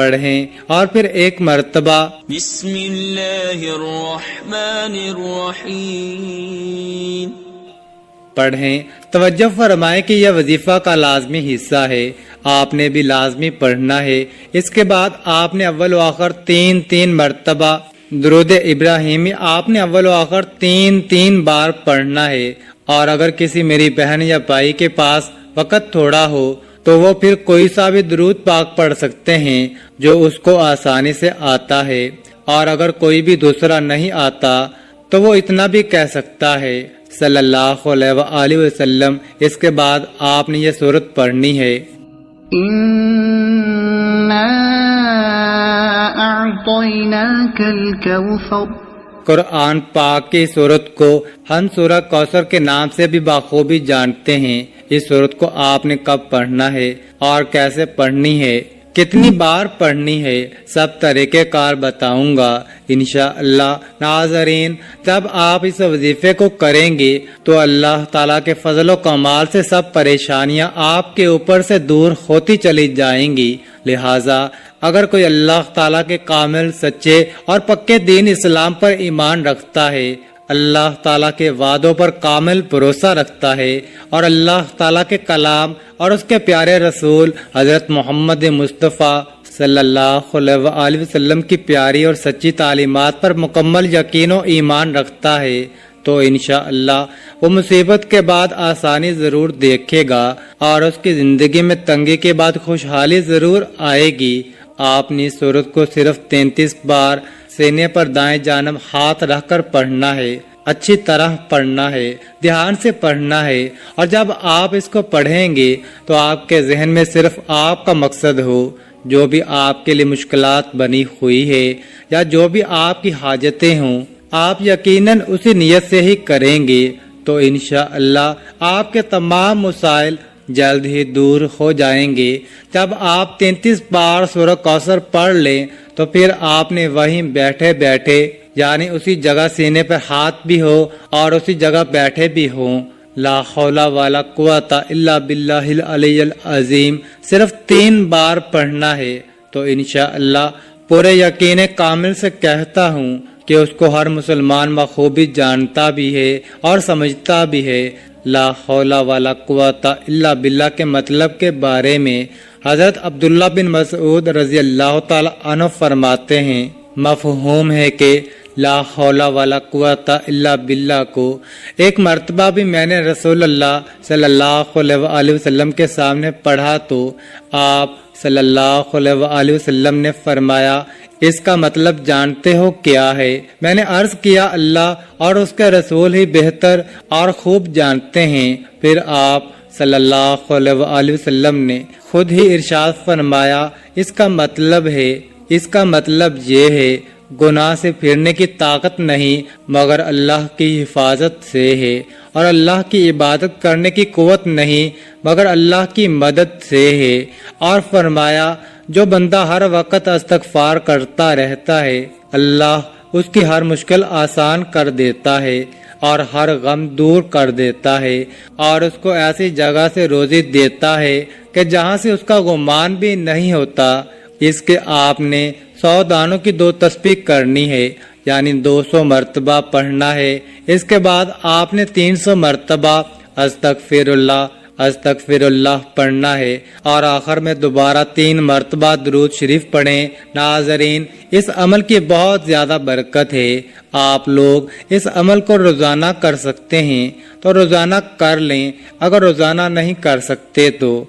پڑھیں اور پھر ایک مرتبہ بسم اللہ الرحمن الرحیم پڑھیں۔ توجہ فرمائیں کہ یہ وظیفہ کا لازمی حصہ ہے، آپ نے بھی لازمی پڑھنا ہے۔ اس کے بعد آپ نے اول و آخر تین مرتبہ درود ابراہیمی آپ نے اول و آخر تین بار پڑھنا ہے، اور اگر کسی میری بہن یا بھائی کے پاس وقت تھوڑا ہو تو وہ پھر کوئی سا بھی درود پاک پڑھ سکتے ہیں جو اس کو آسانی سے آتا ہے، اور اگر کوئی بھی دوسرا نہیں آتا تو وہ اتنا بھی کہہ سکتا ہے صلی اللہ علیہ وآلہ وسلم۔ اس کے بعد آپ نے یہ سورت پڑھنی ہے، إِنَّا أَعْطَيْنَاكَ الْكَوْثَرَ۔ قرآن پاک کی سورت کو ہم سورہ کوثر کے نام سے بھی بخوبی جانتے ہیں۔ اس سورت کو آپ نے کب پڑھنا ہے اور کیسے پڑھنی ہے، کتنی بار پڑھنی ہے، سب طریقہ کار بتاؤں گا انشاءاللہ۔ ناظرین، جب آپ اس وظیفے کو کریں گے تو اللہ تعالیٰ کے فضل و کمال سے سب پریشانیاں آپ کے اوپر سے دور ہوتی چلی جائیں گی۔ لہٰذا اگر کوئی اللہ تعالیٰ کے کامل، سچے اور پکے دین اسلام پر ایمان رکھتا ہے، اللہ تعالیٰ کے وعدوں پر کامل بھروسہ رکھتا ہے، اور اللہ تعالیٰ کے کلام اور اس کے پیارے رسول حضرت محمد مصطفیٰ صلی اللہ علیہ وآلہ وسلم کی پیاری اور سچی تعلیمات پر مکمل یقین و ایمان رکھتا ہے، تو انشاءاللہ وہ مصیبت کے بعد آسانی ضرور دیکھے گا، اور اس کی زندگی میں تنگی کے بعد خوشحالی ضرور آئے گی۔ آپ نے اس سورت کو صرف 33 بار سینے پر دائیں جانب ہاتھ رکھ کر پڑھنا ہے، اچھی طرح پڑھنا ہے، دھیان سے پڑھنا ہے، اور جب آپ اس کو پڑھیں گے تو آپ کے ذہن میں صرف آپ کا مقصد ہو، جو بھی آپ کے لیے مشکلات بنی ہوئی ہے یا جو بھی آپ کی حاجتیں ہوں، آپ یقیناً اسی نیت سے ہی کریں گے تو انشاءاللہ آپ کے تمام مسائل جلد ہی دور ہو جائیں گے۔ جب آپ 33 بار سورہ کوثر پڑھ لیں تو پھر آپ نے وہیں بیٹھے بیٹھے، یعنی اسی جگہ سینے پر ہاتھ بھی ہو اور اسی جگہ بیٹھے بھی ہوں، لا حول ولا قوت الا باللہ العلی العظیم صرف 3 بار پڑھنا ہے، تو انشاءاللہ پورے یقین کامل سے کہتا ہوں کہ اس کو ہر مسلمان بخوبی جانتا بھی ہے اور سمجھتا بھی ہے۔ لا حول ولا قوت الا باللہ کے مطلب کے بارے میں حضرت عبداللہ بن مسعود رضی اللہ تعالی عنہ فرماتے ہیں، مفہوم ہے کہ لا حول ولا قوت الا باللہ کو ایک مرتبہ بھی میں نے رسول اللہ صلی اللہ علیہ وآلہ وسلم کے سامنے پڑھا تو آپ صلی اللہ علیہ وآلہ وسلم نے فرمایا، اس کا مطلب جانتے ہو کیا ہے؟ میں نے عرض کیا، اللہ اور اس کے رسول ہی بہتر اور خوب جانتے ہیں۔ پھر آپ صلی اللہ علیہ وآلہ وسلم نے خود ہی ارشاد فرمایا، اس کا مطلب یہ ہے گناہ سے پھرنے کی طاقت نہیں مگر اللہ کی حفاظت سے ہے، اور اللہ کی عبادت کرنے کی قوت نہیں مگر اللہ کی مدد سے ہے، اور فرمایا جو بندہ ہر وقت استغفار کرتا رہتا ہے اللہ اس کی ہر مشکل آسان کر دیتا ہے اور ہر غم دور کر دیتا ہے، اور اس کو ایسی جگہ سے روزی دیتا ہے کہ جہاں سے اس کا گمان بھی نہیں ہوتا۔ اس کے آپ نے 100 دانوں کی 2 تسبیح کرنی ہے، یعنی 200 مرتبہ پڑھنا ہے۔ اس کے بعد آپ نے 300 مرتبہ استغفر اللہ پڑھنا ہے، اور آخر میں دوبارہ 3 مرتبہ درود شریف پڑھیں۔ ناظرین، اس عمل کی بہت زیادہ برکت ہے، آپ لوگ اس عمل کو روزانہ کر سکتے ہیں تو روزانہ کر لیں، اگر روزانہ نہیں کر سکتے تو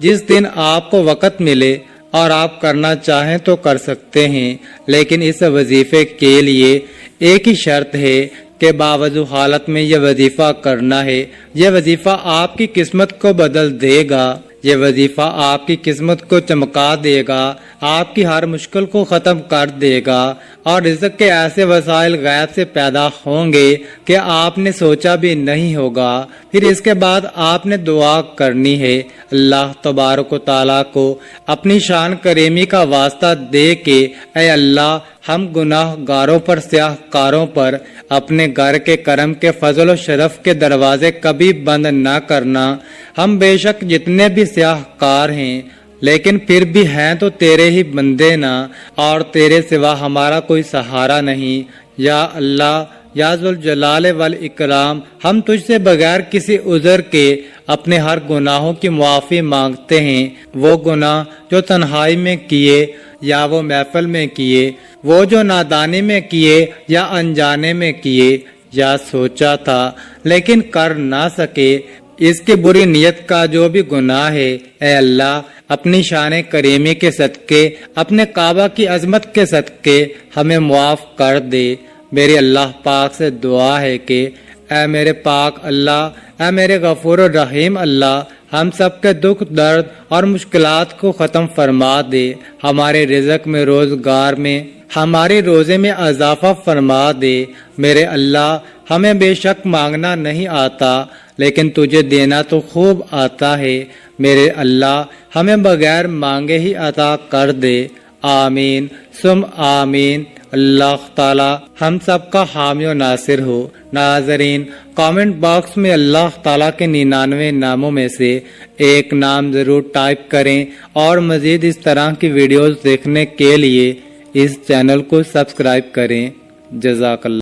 جس دن آپ کو وقت ملے اور آپ کرنا چاہیں تو کر سکتے ہیں، لیکن اس وظیفے کے لیے ایک ہی شرط ہے کہ باوضو حالت میں یہ وظیفہ کرنا ہے۔ یہ وظیفہ آپ کی قسمت کو بدل دے گا، یہ وظیفہ آپ کی قسمت کو چمکا دے گا، آپ کی ہر مشکل کو ختم کر دے گا، اور رزق کے ایسے وسائل غیب سے پیدا ہوں گے کہ آپ نے سوچا بھی نہیں ہوگا۔ پھر اس کے بعد آپ نے دعا کرنی ہے، اللہ تبارک و تعالیٰ کو اپنی شان کریمی کا واسطہ دے کے، اے اللہ ہم گناہ گاروں پر، سیاہ کاروں پر اپنے گھر کے کرم کے فضل و شرف کے دروازے کبھی بند نہ کرنا۔ ہم بے شک جتنے بھی سیاہ کار ہیں لیکن پھر بھی ہیں تو تیرے ہی بندے نا، اور تیرے سوا ہمارا کوئی سہارا نہیں۔ یا اللہ، یا ذوالجلال والاکرام، ہم تجھ سے بغیر کسی عذر کے اپنے ہر گناہوں کی معافی مانگتے ہیں، وہ گناہ جو تنہائی میں کیے یا وہ محفل میں کیے، وہ جو نادانی میں کیے یا انجانے میں کیے، یا سوچا تھا لیکن کر نہ سکے، اس کی بری نیت کا جو بھی گناہ ہے، اے اللہ اپنی شان کریمی کے صدقے، اپنے کعبہ کی عظمت کے صدقے ہمیں معاف کر دے۔ میرے اللہ پاک سے دعا ہے کہ اے میرے پاک اللہ، اے میرے غفور الرحیم اللہ، ہم سب کے دکھ درد اور مشکلات کو ختم فرما دے، ہمارے رزق میں، روزگار میں، ہمارے روزے میں اضافہ فرما دے۔ میرے اللہ، ہمیں بے شک مانگنا نہیں آتا، لیکن تجھے دینا تو خوب آتا ہے۔ میرے اللہ، ہمیں بغیر مانگے ہی عطا کر دے۔ آمین ثم آمین۔ اللہ تعالی ہم سب کا حامی و ناصر ہو۔ ناظرین، کامنٹ باکس میں اللہ تعالیٰ کے 99 ناموں میں سے ایک نام ضرور ٹائپ کریں، اور مزید اس طرح کی ویڈیوز دیکھنے کے لیے اس چینل کو سبسکرائب کریں۔ جزاک اللہ۔